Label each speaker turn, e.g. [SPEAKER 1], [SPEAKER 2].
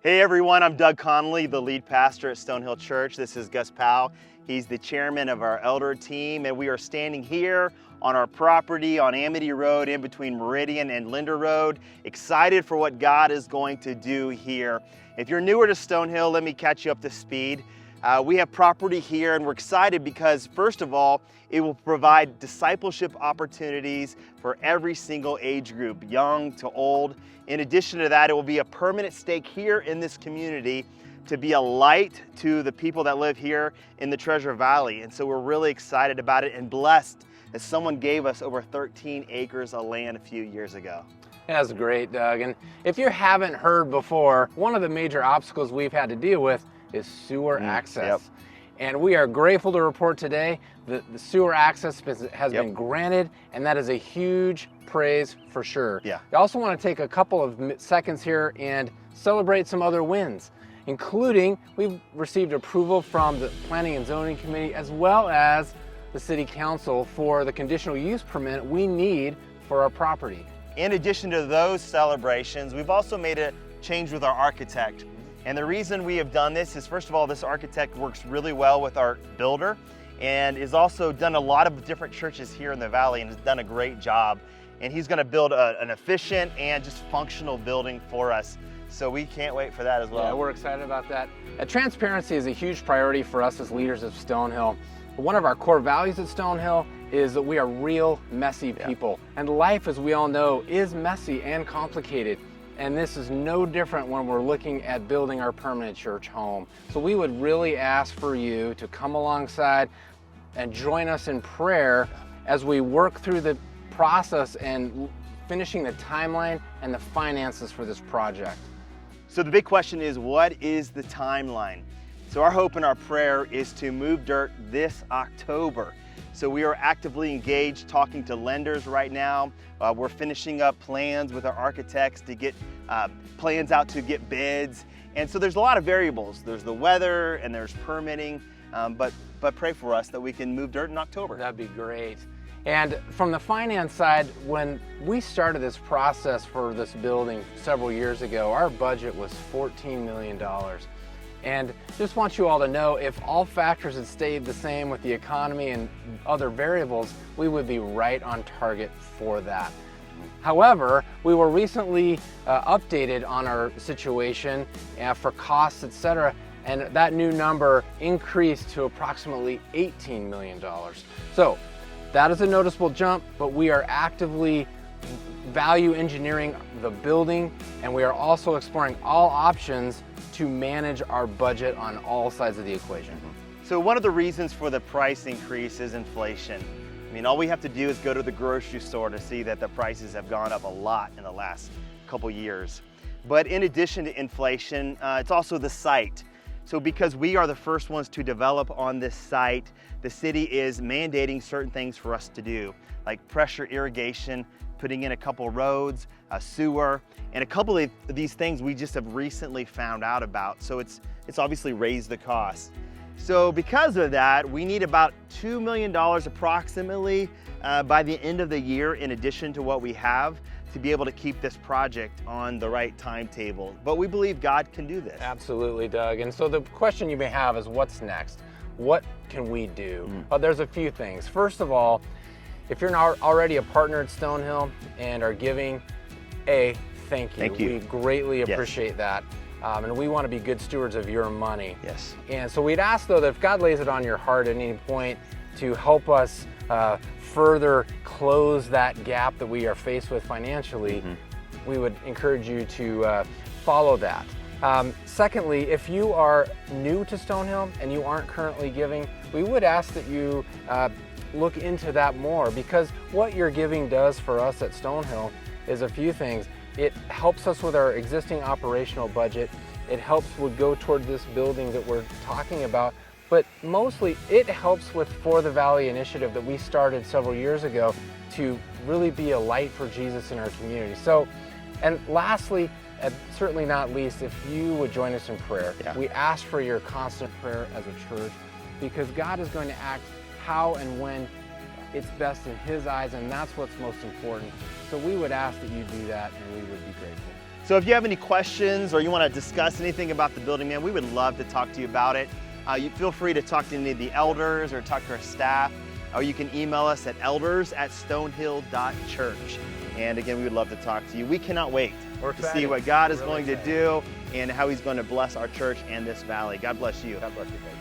[SPEAKER 1] Hey everyone, I'm Doug Connolly, the lead pastor at Stonehill Church. This is Gus Powell. He's the chairman of our elder team, and we are standing here on our property on Amity Road in between Meridian and Linder Road, excited for what God is going to do here. If you're newer to Stonehill, let me catch you up to speed. We have property here and we're excited because, first of all, it will provide discipleship opportunities for every single age group, young to old. In addition to that, it will be a permanent stake here in this community to be a light to the people that live here in the Treasure Valley. And so we're really excited about it and blessed that someone gave us over 13 acres of land a few years ago.
[SPEAKER 2] That's great, Doug. And if you haven't heard before, one of the major obstacles we've had to deal with is sewer access.
[SPEAKER 1] Yep.
[SPEAKER 2] And we are grateful to report today that the sewer access has been granted, and that is a huge praise for sure.
[SPEAKER 1] Yeah.
[SPEAKER 2] I also want to take a couple of seconds here and celebrate some other wins, including we've received approval from the Planning and Zoning Committee as well as the City Council for the conditional use permit we need for our property.
[SPEAKER 1] In addition to those celebrations, we've also made a change with our architect. And the reason we have done this is, first of all, this architect works really well with our builder and has also done a lot of different churches here in the valley and has done a great job. And he's going to build an efficient and just functional building for us. So we can't wait for that as well.
[SPEAKER 2] Yeah, we're excited about that. Transparency is a huge priority for us as leaders of Stonehill. One of our core values at Stonehill is that we are real, messy people. And life, as we all know, is messy and complicated. And this is no different when we're looking at building our permanent church home. So we would really ask for you to come alongside and join us in prayer as we work through the process and finishing the timeline and the finances for this project.
[SPEAKER 1] So the big question is, what is the timeline? So our hope and our prayer is to move dirt this October. So we are actively engaged talking to lenders right now. We're finishing up plans with our architects to get plans out to get bids. And so there's a lot of variables. There's the weather and there's permitting, but pray for us that we can move dirt in October.
[SPEAKER 2] That'd be great. And from the finance side, when we started this process for this building several years ago, our budget was $14 million. And just want you all to know, if all factors had stayed the same with the economy and other variables, we would be right on target for that. However, we were recently updated on our situation for costs, etc., and that new number increased to approximately $18 million. So that is a noticeable jump, but we are actively value engineering the building, and we are also exploring all options to manage our budget on all sides of the equation.
[SPEAKER 1] So one of the reasons for the price increase is inflation. I mean, all we have to do is go to the grocery store to see that the prices have gone up a lot in the last couple years. But in addition to inflation, it's also the site. So because we are the first ones to develop on this site, the city is mandating certain things for us to do, like pressure irrigation, putting in a couple roads, a sewer, and a couple of these things we just have recently found out about. So it's obviously raised the cost. So because of that, we need about $2 million approximately by the end of the year, in addition to what we have, to be able to keep this project on the right timetable. But we believe God can do this.
[SPEAKER 2] Absolutely, Doug. And so the question you may have is, what's next? What can we do? Well, there's a few things. First of all, if you're not already a partner at Stonehill and are giving, thank you.
[SPEAKER 1] Thank you.
[SPEAKER 2] We greatly appreciate that. And we want to be good stewards of your money.
[SPEAKER 1] Yes.
[SPEAKER 2] And so we'd ask, though, that if God lays it on your heart at any point to help us further close that gap that we are faced with financially, we would encourage you to follow that. Secondly, if you are new to Stonehill and you aren't currently giving, we would ask that you look into that more, because what your giving does for us at Stonehill is a few things. It helps us with our existing operational budget. It would go toward this building that we're talking about, but mostly it helps with For the Valley initiative that we started several years ago to really be a light for Jesus in our community. So, and lastly, and certainly not least, if you would join us in prayer. We ask for your constant prayer as a church, because God is going to act how and when it's best in His eyes, and that's what's most important. So we would ask that you do that, and we would be grateful.
[SPEAKER 1] So if you have any questions or you want to discuss anything about the building, man, we would love to talk to you about it. You feel free to talk to any of the elders or talk to our staff, or you can email us at elders@stonehill.church. And again, we would love to talk to you. We cannot wait to see what God is going to do and how he's going to bless our church and this valley. God bless you.
[SPEAKER 2] God bless you, guys.